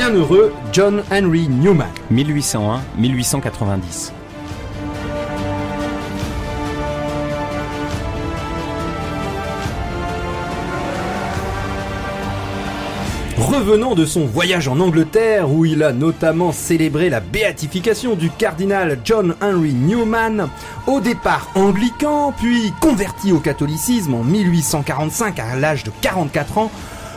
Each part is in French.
bienheureux John Henry Newman. 1801-1890. Revenant de son voyage en Angleterre où il a notamment célébré la béatification du cardinal John Henry Newman, au départ anglican puis converti au catholicisme en 1845 à l'âge de 44 ans,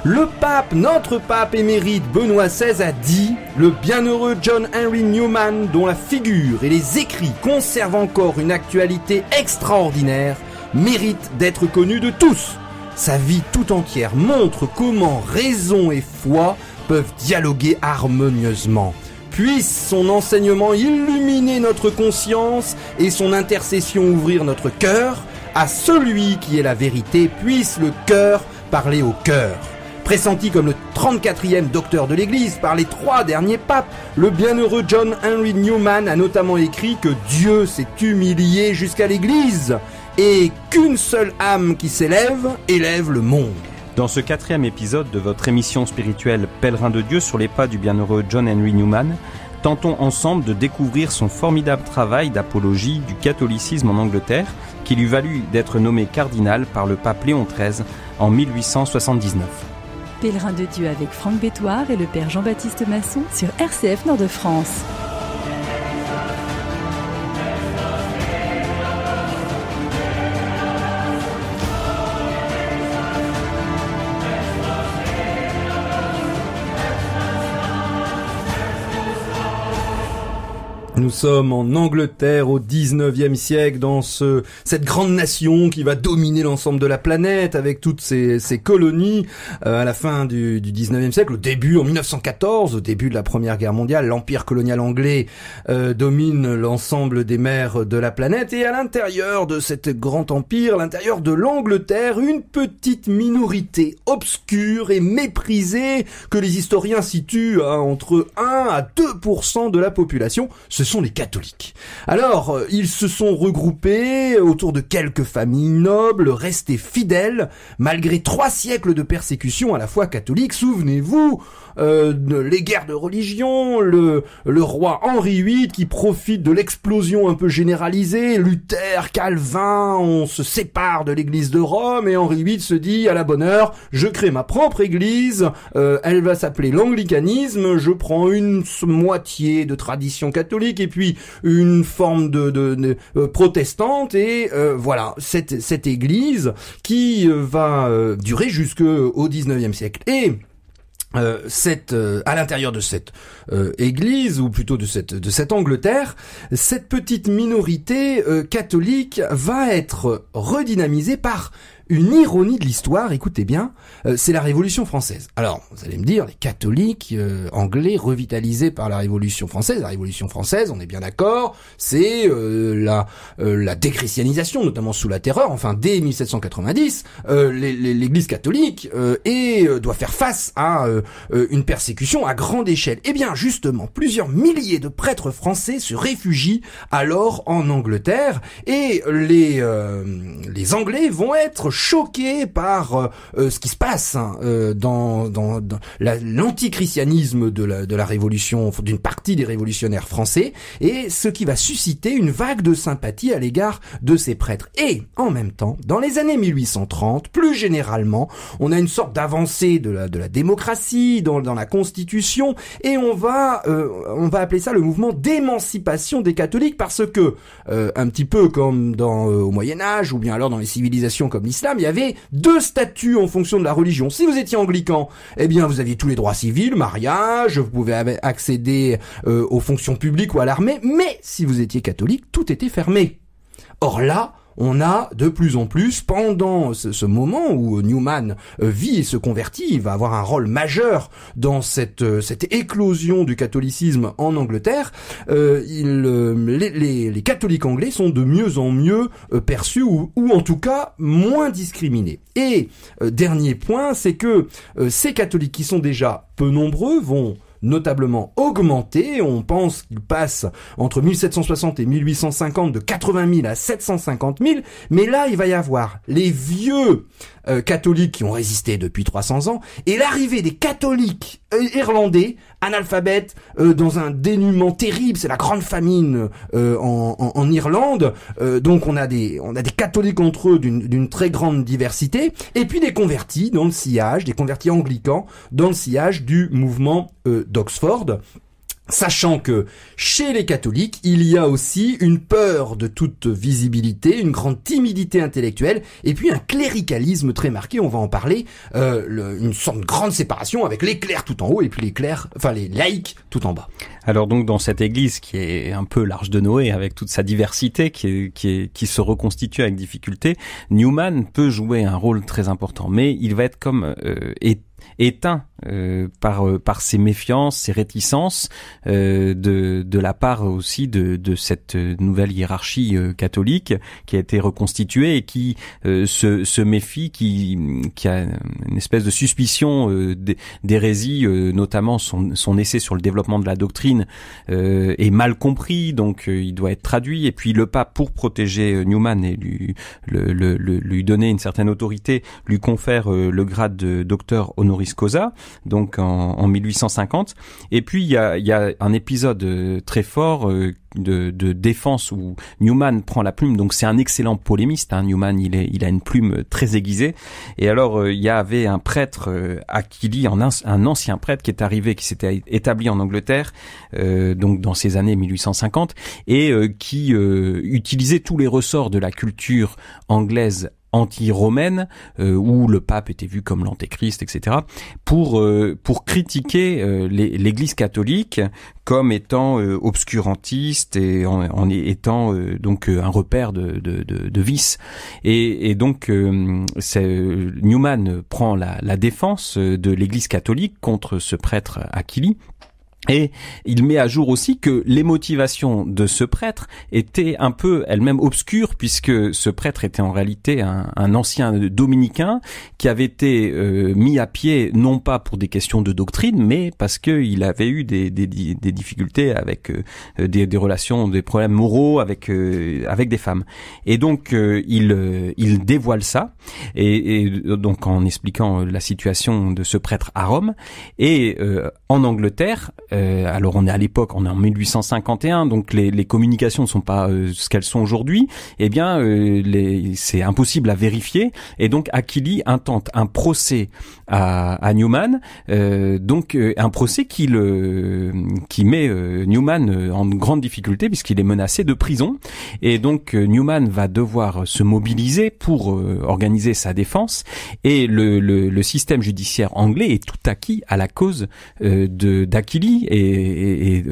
le pape, notre pape émérite Benoît XVI a dit « Le bienheureux John Henry Newman, dont la figure et les écrits conservent encore une actualité extraordinaire, mérite d'être connu de tous. Sa vie tout entière montre comment raison et foi peuvent dialoguer harmonieusement. Puisse son enseignement illuminer notre conscience et son intercession ouvrir notre cœur. À celui qui est la vérité, puisse le cœur parler au cœur. » Pressenti comme le 34e docteur de l'Église par les 3 derniers papes, le bienheureux John Henry Newman a notamment écrit que Dieu s'est humilié jusqu'à l'Église et qu'une seule âme qui s'élève, élève le monde. Dans ce 4e épisode de votre émission spirituelle Pèlerin de Dieu sur les pas du bienheureux John Henry Newman, tentons ensemble de découvrir son formidable travail d'apologie du catholicisme en Angleterre qui lui valut d'être nommé cardinal par le pape Léon XIII en 1879. Pèlerin de Dieu avec Franck Bétoir et le père Jean-Baptiste Masson sur RCF Nord-de-France. Nous sommes en Angleterre au 19e siècle, dans cette grande nation qui va dominer l'ensemble de la planète avec toutes ses colonies. À la fin du 19e siècle, au début, en 1914, au début de la Première Guerre mondiale, l'empire colonial anglais domine l'ensemble des mers de la planète. Et à l'intérieur de cet grand empire, à l'intérieur de l'Angleterre, une petite minorité obscure et méprisée que les historiens situent à entre 1 à 2% de la population. Ce sont les catholiques. Alors, ils se sont regroupés autour de quelques familles nobles, restées fidèles, malgré 3 siècles de persécution à la foi catholique. Souvenez-vous, les guerres de religion, le roi Henri VIII qui profite de l'explosion un peu généralisée, Luther, Calvin, on se sépare de l'église de Rome et Henri VIII se dit à la bonne heure, je crée ma propre église, elle va s'appeler l'anglicanisme, je prends une moitié de tradition catholique et puis une forme de protestante et voilà, cette église qui va durer jusqu'au 19e siècle. Et à l'intérieur de cette église, ou plutôt de cette Angleterre, cette petite minorité catholique va être redynamisée par une ironie de l'histoire, écoutez bien, c'est la Révolution française. Alors, vous allez me dire, les catholiques anglais revitalisés par la Révolution française, on est bien d'accord, c'est la déchristianisation, notamment sous la Terreur, enfin dès 1790, l'Église catholique doit faire face à une persécution à grande échelle. Eh bien, justement, plusieurs milliers de prêtres français se réfugient alors en Angleterre et les Anglais vont être choqués par ce qui se passe dans l'antichristianisme de la révolution, d'une partie des révolutionnaires français, et ce qui va susciter une vague de sympathie à l'égard de ces prêtres. Et en même temps, dans les années 1830, plus généralement, on a une sorte d'avancée de la démocratie dans la Constitution, et on va appeler ça le mouvement d'émancipation des catholiques, parce que un petit peu comme au Moyen-Âge ou bien alors dans les civilisations comme l'islam, il y avait 2 statuts en fonction de la religion. Si vous étiez anglican, eh bien vous aviez tous les droits civils, mariage, vous pouvez accéder aux fonctions publiques ou à l'armée, mais si vous étiez catholique, tout était fermé. Or là, on a de plus en plus, pendant ce moment où Newman vit et se convertit, il va avoir un rôle majeur dans cette éclosion du catholicisme en Angleterre, les catholiques anglais sont de mieux en mieux perçus ou en tout cas moins discriminés. Et dernier point, c'est que ces catholiques qui sont déjà peu nombreux vont notablement augmenté. On pense qu'il passe entre 1760 et 1850 de 80 000 à 750 000. Mais là, il va y avoir les vieux catholiques qui ont résisté depuis 300 ans et l'arrivée des catholiques irlandais, analphabètes, dans un dénuement terrible. C'est la grande famine en Irlande. Donc on a des catholiques entre eux d'une très grande diversité. Et puis des convertis dans le sillage, des convertis anglicans dans le sillage du mouvement d'Oxford. Sachant que chez les catholiques, il y a aussi une peur de toute visibilité, une grande timidité intellectuelle, et puis un cléricalisme très marqué, on va en parler, une sorte de grande séparation avec les clercs tout en haut et puis les laïcs tout en bas. Alors donc dans cette église qui est un peu l'Arche de Noé avec toute sa diversité qui se reconstitue avec difficulté, Newman peut jouer un rôle très important, mais il va être comme éteint par ses méfiances, ses réticences de la part aussi de cette nouvelle hiérarchie catholique qui a été reconstituée et qui se méfie, qui a une espèce de suspicion d'hérésie, notamment son essai sur le développement de la doctrine est mal compris, donc il doit être traduit. Et puis le pape, pour protéger Newman et lui donner une certaine autorité, lui confère le grade de docteur honoris causa, donc en 1850. Et puis il y a un épisode très fort de défense où Newman prend la plume. Donc c'est un excellent polémiste, hein. Newman, il a une plume très aiguisée. Et alors il y avait un prêtre Achilli, un ancien prêtre qui est arrivé, qui s'était établi en Angleterre, donc dans ces années 1850, et qui utilisait tous les ressorts de la culture anglaise anti-romaine, où le pape était vu comme l'antéchrist, etc., pour critiquer l'Église catholique comme étant obscurantiste et en étant donc un repère de vice. Et donc Newman prend la défense de l'Église catholique contre ce prêtre Achilli. Et il met à jour aussi que les motivations de ce prêtre étaient un peu elles-mêmes obscures, puisque ce prêtre était en réalité un ancien dominicain qui avait été mis à pied non pas pour des questions de doctrine, mais parce qu'il avait eu des difficultés avec des relations, des problèmes moraux avec des femmes. Et donc il dévoile ça, et donc en expliquant la situation de ce prêtre à Rome. Et en Angleterre, alors on est à l'époque, on est en 1851, donc les communications ne sont pas ce qu'elles sont aujourd'hui. Eh bien, c'est impossible à vérifier, et donc Achilli intente un procès à Newman, donc un procès qui met Newman en grande difficulté puisqu'il est menacé de prison, et donc Newman va devoir se mobiliser pour organiser sa défense, et le système judiciaire anglais est tout acquis à la cause d'Achilli. Et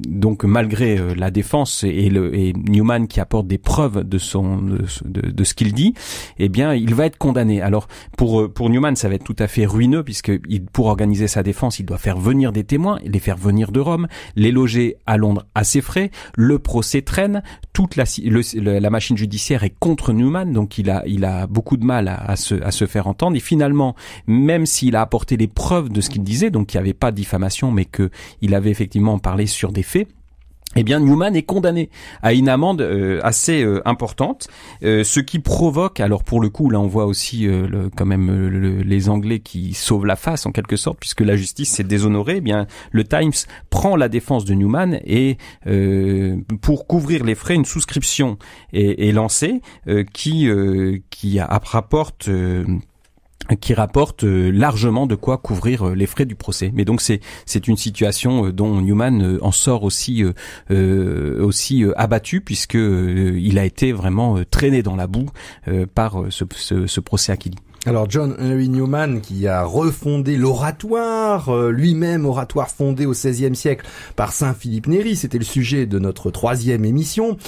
donc malgré la défense et Newman qui apporte des preuves de ce qu'il dit, eh bien il va être condamné. Alors pour Newman, ça va être tout à fait ruineux, puisque pour organiser sa défense, il doit faire venir des témoins, les faire venir de Rome, les loger à Londres à ses frais. Le procès traîne, toute la machine judiciaire est contre Newman, donc il a beaucoup de mal à se faire entendre. Et finalement, même s'il a apporté les preuves de ce qu'il disait, donc il n'y avait pas de diffamation, mais que il avait effectivement parlé sur des faits, eh bien Newman est condamné à une amende assez importante, ce qui provoque, alors pour le coup là on voit aussi quand même les Anglais qui sauvent la face en quelque sorte, puisque la justice s'est déshonorée. Eh bien le Times prend la défense de Newman, et pour couvrir les frais, une souscription est lancée qui rapporte largement de quoi couvrir les frais du procès. Mais donc c'est une situation dont Newman en sort aussi abattu, puisque il a été vraiment traîné dans la boue par ce procès Achilli. Alors John Henry Newman, qui a refondé l'oratoire, lui-même oratoire fondé au XVIe siècle par saint Philippe Néri, c'était le sujet de notre 3e émission,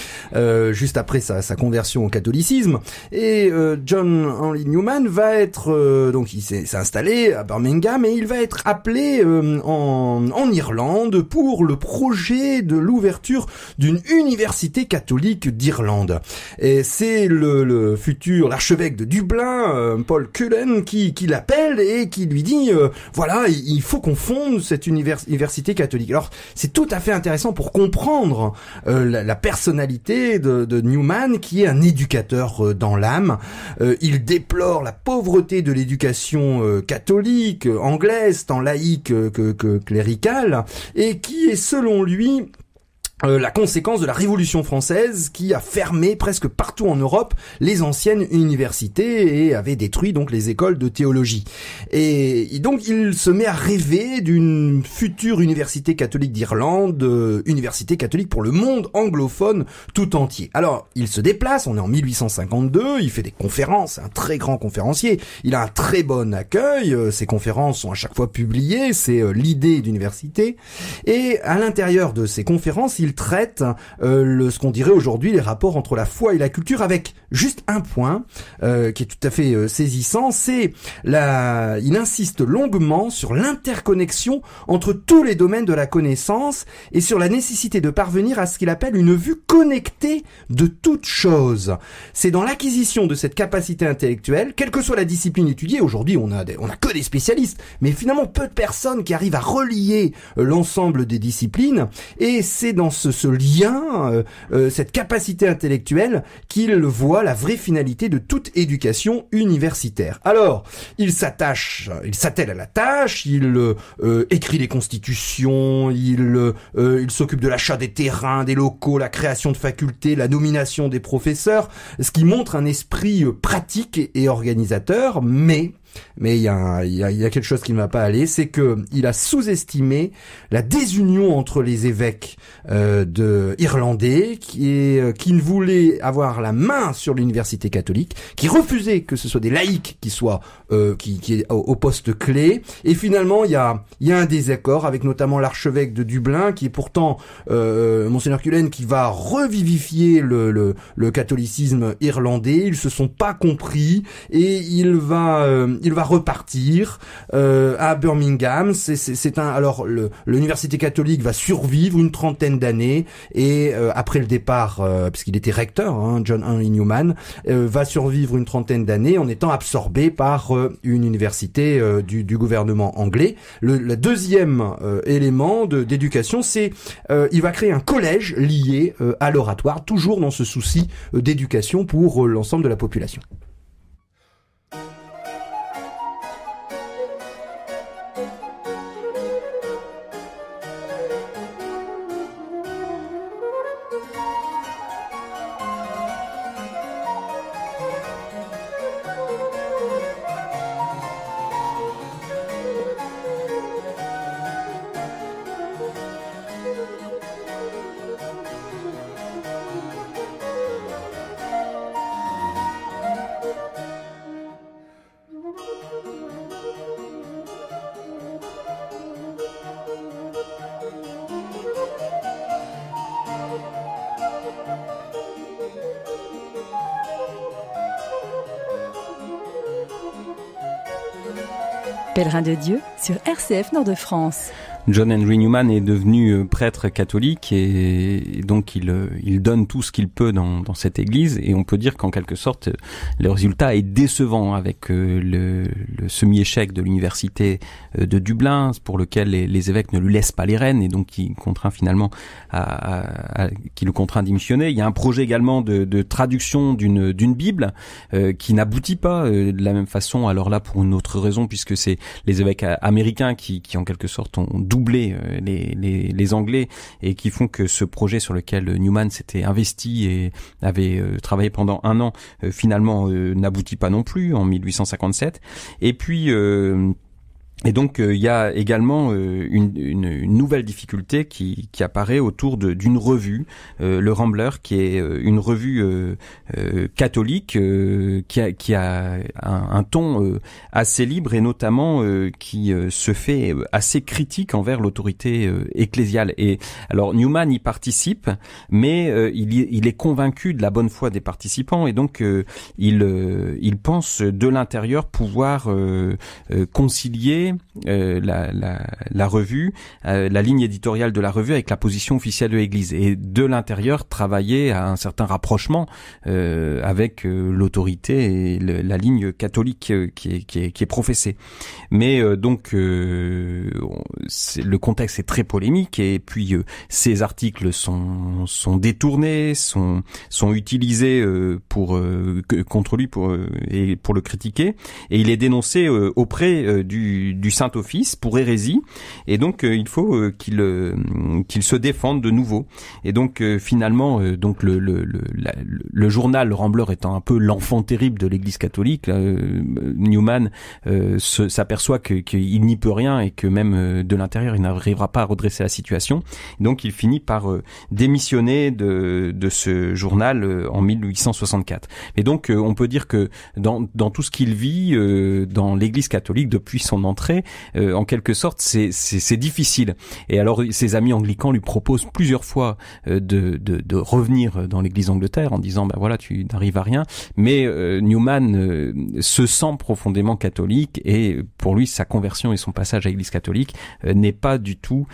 juste après sa conversion au catholicisme. Et John Henry Newman va être, donc il s'est installé à Birmingham, et il va être appelé en Irlande pour le projet de l'ouverture d'une université catholique d'Irlande. Et c'est le futur, l'archevêque de Dublin, Paul Monseigneur Cullen qui l'appelle et qui lui dit voilà, il faut qu'on fonde cette université catholique. Alors c'est tout à fait intéressant pour comprendre la personnalité de Newman, qui est un éducateur dans l'âme. Il déplore la pauvreté de l'éducation catholique, anglaise, tant laïque que cléricale, et qui est selon lui la conséquence de la Révolution française qui a fermé presque partout en Europe les anciennes universités et avait détruit donc les écoles de théologie. Et donc il se met à rêver d'une future université catholique d'Irlande, université catholique pour le monde anglophone tout entier. Alors il se déplace, on est en 1852, il fait des conférences, un très grand conférencier, il a un très bon accueil, ses conférences sont à chaque fois publiées, c'est l'idée d'université, et à l'intérieur de ces conférences, il traite ce qu'on dirait aujourd'hui les rapports entre la foi et la culture, avec juste un point qui est tout à fait saisissant, c'est il insiste longuement sur l'interconnexion entre tous les domaines de la connaissance et sur la nécessité de parvenir à ce qu'il appelle une vue connectée de toute chose. C'est dans l'acquisition de cette capacité intellectuelle, quelle que soit la discipline étudiée, aujourd'hui on a que des spécialistes, mais finalement peu de personnes qui arrivent à relier l'ensemble des disciplines, et c'est dans ce lien, cette capacité intellectuelle, qu'il voit la vraie finalité de toute éducation universitaire. Alors, il s'attelle à la tâche, il écrit les constitutions, il s'occupe de l'achat des terrains, des locaux, la création de facultés, la nomination des professeurs, ce qui montre un esprit pratique et organisateur, mais il y a quelque chose qui ne va pas aller, c'est que il a sous-estimé la désunion entre les évêques irlandais qui ne voulaient avoir la main sur l'université catholique, qui refusaient que ce soit des laïcs qui soient qui est au poste clé, et finalement il y a un désaccord avec notamment l'archevêque de Dublin, qui est pourtant Monseigneur Cullen, qui va revivifier le catholicisme irlandais. Ils se sont pas compris et il va repartir à Birmingham. Alors l'université catholique va survivre une 30aine d'années, et après le départ, puisqu'il était recteur, John Henry Newman, va survivre une 30aine d'années en étant absorbé par une université du gouvernement anglais. Le deuxième élément d'éducation, c'est il va créer un collège lié à l'oratoire, toujours dans ce souci d'éducation pour l'ensemble de la population. Pèlerin de Dieu sur RCF Nord-de-France. John Henry Newman est devenu prêtre catholique et donc il donne tout ce qu'il peut dans cette église, et on peut dire qu'en quelque sorte le résultat est décevant avec le semi-échec de l'université de Dublin, pour lequel les évêques ne lui laissent pas les rênes et donc qui contraint finalement qui le contraint à démissionner. Il y a un projet également de traduction d'une Bible qui n'aboutit pas de la même façon, alors là pour une autre raison, puisque c'est les évêques américains qui en quelque sorte ont doublé les Anglais, et qui font que ce projet sur lequel Newman s'était investi et avait travaillé pendant un an finalement n'aboutit pas non plus en 1857. Et puis et donc il y a également une nouvelle difficulté qui apparaît autour d'une revue, le Rambler, qui est une revue catholique qui a un ton assez libre, et notamment qui se fait assez critique envers l'autorité ecclésiale. Et alors Newman y participe, mais il est convaincu de la bonne foi des participants, et donc il pense de l'intérieur pouvoir concilier la revue, la ligne éditoriale de la revue avec la position officielle de l'Église, et de l'intérieur travailler à un certain rapprochement avec l'autorité et la ligne catholique qui est professée. Mais le contexte est très polémique, et puis ces articles sont détournés, sont utilisés contre lui et pour le critiquer, et il est dénoncé auprès du Saint-Office pour hérésie, et donc il faut qu'il se défende de nouveau. Et donc finalement donc le journal Le Rambler étant un peu l'enfant terrible de l'Église catholique, Newman s'aperçoit qu'il n'y peut rien, et que même de l'intérieur il n'arrivera pas à redresser la situation. Donc il finit par démissionner de ce journal en 1864. Et donc on peut dire que dans tout ce qu'il vit dans l'Église catholique depuis son entrée, en quelque sorte c'est difficile. Et alors ses amis anglicans lui proposent plusieurs fois de revenir dans l'Église d'Angleterre en disant voilà, tu n'arrives à rien. Mais Newman se sent profondément catholique, et pour lui sa conversion et son passage à l'Église catholique n'est pas du tout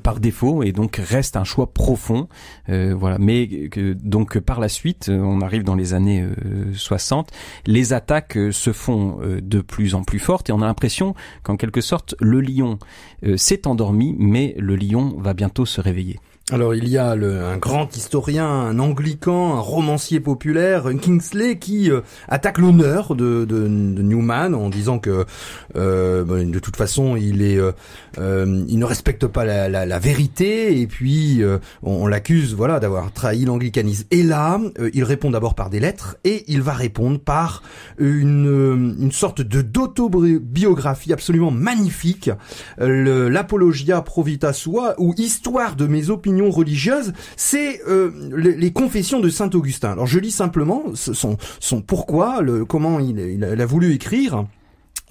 par défaut, et donc reste un choix profond, voilà. Mais donc par la suite, on arrive dans les années 60, les attaques se font de plus en plus fortes, et on a l'impression qu'en quelque sorte le lion s'est endormi, mais le lion va bientôt se réveiller. Alors il y a un grand historien, un anglican, un romancier populaire, Kingsley, qui attaque l'honneur de Newman en disant que de toute façon il ne respecte pas la vérité, et puis on l'accuse d'avoir trahi l'anglicanisme. Et là il répond d'abord par des lettres, et il va répondre par une sorte d'autobiographie absolument magnifique, l'Apologia Pro Vita Sua, ou Histoire de mes opinions religieuses. C'est les confessions de Saint Augustin. Alors je lis simplement son pourquoi, comment il a voulu écrire.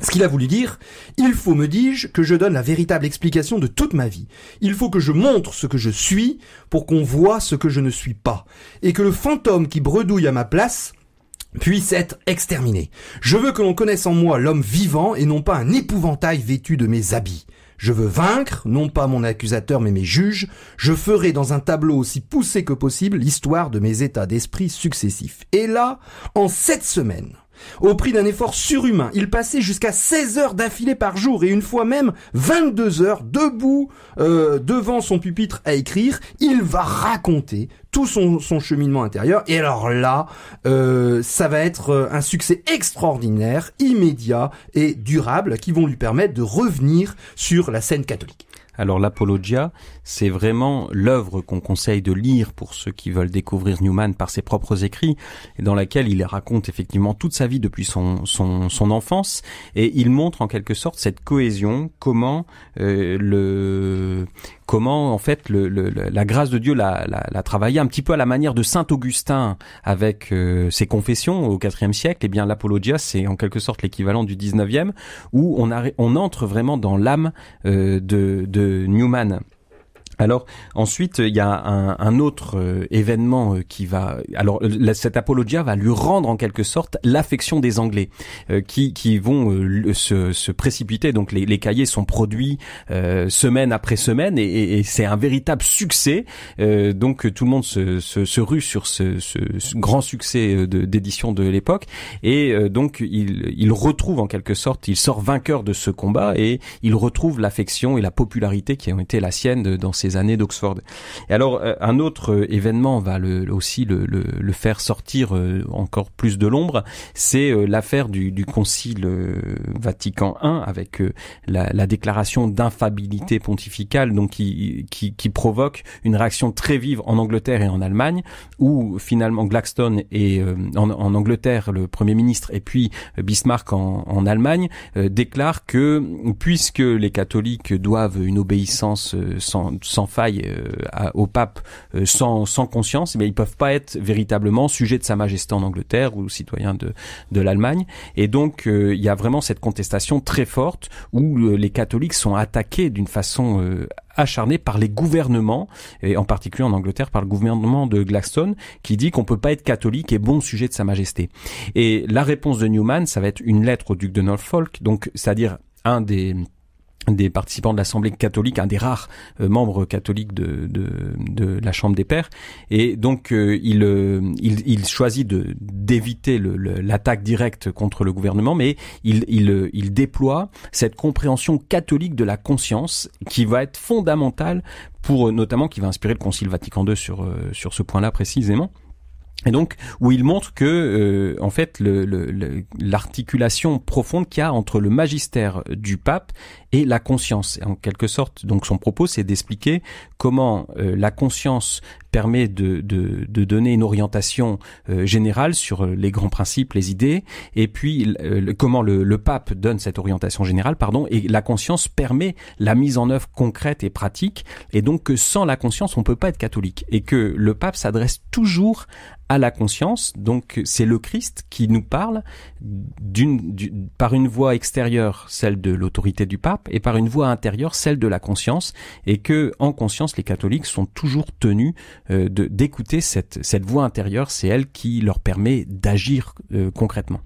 Ce qu'il a voulu dire: il faut, me dis-je, que je donne la véritable explication de toute ma vie. Il faut que je montre ce que je suis pour qu'on voie ce que je ne suis pas, et que le fantôme qui bredouille à ma place puisse être exterminé. Je veux que l'on connaisse en moi l'homme vivant, et non pas un épouvantail vêtu de mes habits. Je veux vaincre, non pas mon accusateur mais mes juges. Je ferai dans un tableau aussi poussé que possible l'histoire de mes états d'esprit successifs. Et là, en 7 semaines, au prix d'un effort surhumain, il passait jusqu'à 16 heures d'affilée par jour, et une fois même 22 heures debout devant son pupitre à écrire. Il va raconter tout son cheminement intérieur, et alors là, ça va être un succès extraordinaire, immédiat et durable, qui vont lui permettre de revenir sur la scène catholique. Alors l'Apologia, c'est vraiment l'œuvre qu'on conseille de lire pour ceux qui veulent découvrir Newman par ses propres écrits, et dans laquelle il raconte effectivement toute sa vie depuis son enfance, et il montre en quelque sorte cette cohésion, comment en fait la grâce de Dieu l'a travaillé un petit peu à la manière de Saint Augustin avec ses confessions au IVe siècle. Et bien l'Apologia, c'est en quelque sorte l'équivalent du 19e, où on entre vraiment dans l'âme de Newman. Alors ensuite il y a un autre événement qui va, alors cette Apologia va lui rendre en quelque sorte l'affection des Anglais qui vont se précipiter. Donc les cahiers sont produits semaine après semaine, et c'est un véritable succès. Donc tout le monde se rue sur ce grand succès d'édition de l'époque, et donc il retrouve en quelque sorte, il sort vainqueur de ce combat, et il retrouve l'affection et la popularité qui ont été la sienne dans ces années d'Oxford. Et alors un autre événement va aussi le faire sortir encore plus de l'ombre, c'est l'affaire du Concile Vatican I, avec la déclaration d'infaillibilité pontificale, donc qui provoque une réaction très vive en Angleterre et en Allemagne, où finalement Gladstone et en Angleterre, le Premier ministre, et puis Bismarck en Allemagne déclarent que puisque les catholiques doivent une obéissance sans sans faille au pape sans conscience, mais ils peuvent pas être véritablement sujets de Sa Majesté en Angleterre ou citoyens de l'Allemagne. Et donc il y a vraiment cette contestation très forte où les catholiques sont attaqués d'une façon acharnée par les gouvernements, et en particulier en Angleterre par le gouvernement de Gladstone, qui dit qu'on peut pas être catholique et bon sujet de Sa Majesté. Et la réponse de Newman, ça va être une lettre au duc de Norfolk, donc c'est-à-dire un des participants de l'Assemblée catholique, un des rares membres catholiques de la Chambre des Pairs, et donc il choisit d'éviter l'attaque directe contre le gouvernement, mais il déploie cette compréhension catholique de la conscience qui va être fondamentale pour notamment qui va inspirer le Concile Vatican II sur ce point-là précisément. Et donc, où il montre que, en fait, l'articulation profonde qu'il y a entre le magistère du pape et la conscience. En quelque sorte, donc son propos, c'est d'expliquer comment la conscience permet de donner une orientation générale sur les grands principes, les idées, et puis comment le pape donne cette orientation générale, et la conscience permet la mise en œuvre concrète et pratique, et donc que sans la conscience, on peut pas être catholique, et que le pape s'adresse toujours à la conscience, donc c'est le Christ qui nous parle par une voie extérieure, celle de l'autorité du pape, et par une voie intérieure, celle de la conscience, et que en conscience, les catholiques sont toujours tenus d'écouter cette voix intérieure, c'est elle qui leur permet d'agir concrètement.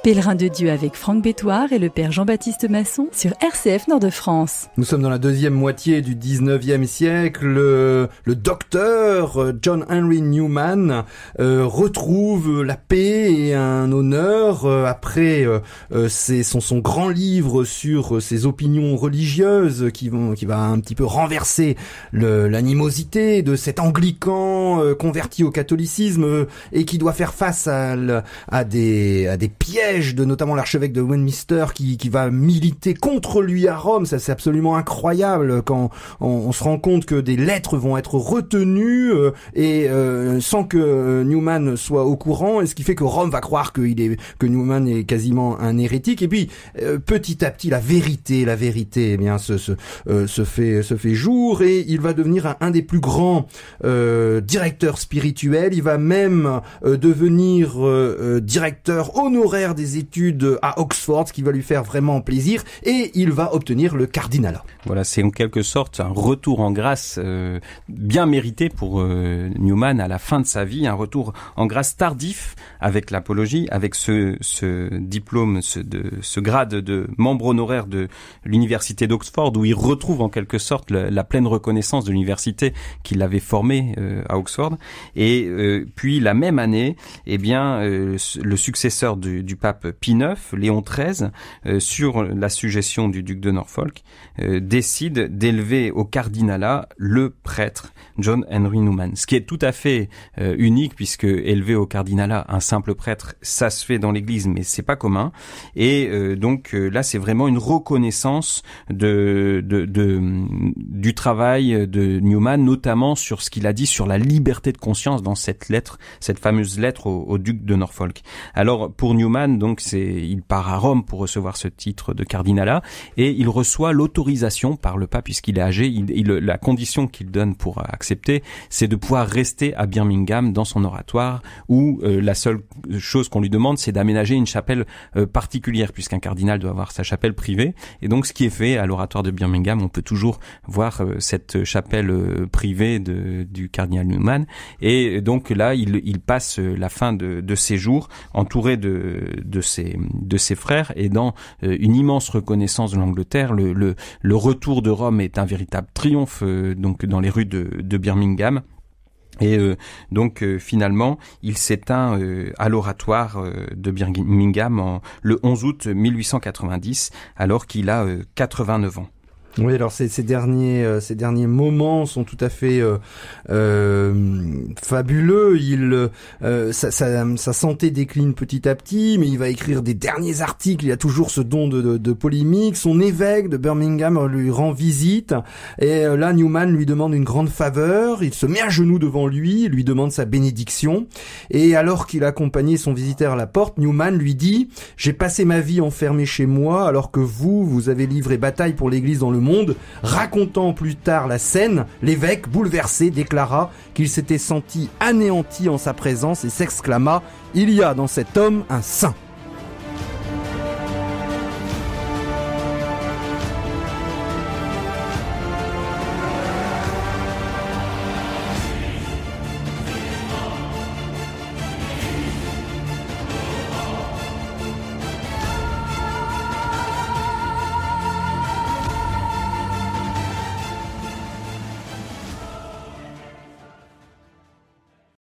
Pèlerin de Dieu avec Franck Bétoir et le Père Jean-Baptiste Masson sur RCF Nord-de-France. Nous sommes dans la deuxième moitié du 19e siècle. Le docteur John Henry Newman retrouve la paix et un honneur après son grand livre sur ses opinions religieuses qui va un petit peu renverser l'animosité de cet anglican converti au catholicisme et qui doit faire face à des pièges de notamment l'archevêque de Westminster qui va militer contre lui à Rome. Ça, c'est absolument incroyable quand on se rend compte que des lettres vont être retenues sans que Newman soit au courant, et ce qui fait que Rome va croire que Newman est quasiment un hérétique. Et puis petit à petit la vérité eh bien se fait jour, et il va devenir un des plus grands directeurs spirituels. Il va même devenir directeur honoraire des études à Oxford, ce qui va lui faire vraiment plaisir, et il va obtenir le cardinalat. Voilà, c'est en quelque sorte un retour en grâce bien mérité pour Newman à la fin de sa vie, un retour en grâce tardif avec l'apologie, avec ce diplôme, ce grade de membre honoraire de l'université d'Oxford, où il retrouve en quelque sorte la pleine reconnaissance de l'université qui l'avait formé à Oxford. Et puis la même année, le successeur du pape Pie IX, Léon XIII, sur la suggestion du duc de Norfolk, décide d'élever au cardinalat le prêtre John Henry Newman. Ce qui est tout à fait unique, puisque élever au cardinalat un simple prêtre, ça se fait dans l'église, mais c'est pas commun. Et donc là, c'est vraiment une reconnaissance du travail de Newman, notamment sur ce qu'il a dit sur la liberté de conscience dans cette fameuse lettre au duc de Norfolk. Alors pour Newman, donc il part à Rome pour recevoir ce titre de cardinalat, et il reçoit l'autorisation par le pape, puisqu'il est âgé. La condition qu'il donne pour accepter, c'est de pouvoir rester à Birmingham dans son oratoire, où la seule chose qu'on lui demande, c'est d'aménager une chapelle particulière, puisqu'un cardinal doit avoir sa chapelle privée. Et donc ce qui est fait à l'oratoire de Birmingham, on peut toujours voir cette chapelle privée du cardinal Newman. Et donc là, il passe la fin de ses jours entouré de de ses frères, et dans une immense reconnaissance de l'Angleterre, le retour de Rome est un véritable triomphe donc dans les rues de Birmingham. Et donc finalement, il s'éteint à l'oratoire de Birmingham le 11 août 1890, alors qu'il a 89 ans. Oui, alors ces derniers moments sont tout à fait fabuleux. Sa santé décline petit à petit, mais il va écrire des derniers articles. Il a toujours ce don de polémique. Son évêque de Birmingham lui rend visite, et là Newman lui demande une grande faveur. Il se met à genoux devant lui demande sa bénédiction. Et alors qu'il accompagnait son visiteur à la porte, Newman lui dit: j'ai passé ma vie enfermé chez moi, alors que vous avez livré bataille pour l'Église dans le monde. Racontant plus tard la scène, l'évêque, bouleversé, déclara qu'il s'était senti anéanti en sa présence et s'exclama: il y a dans cet homme un saint.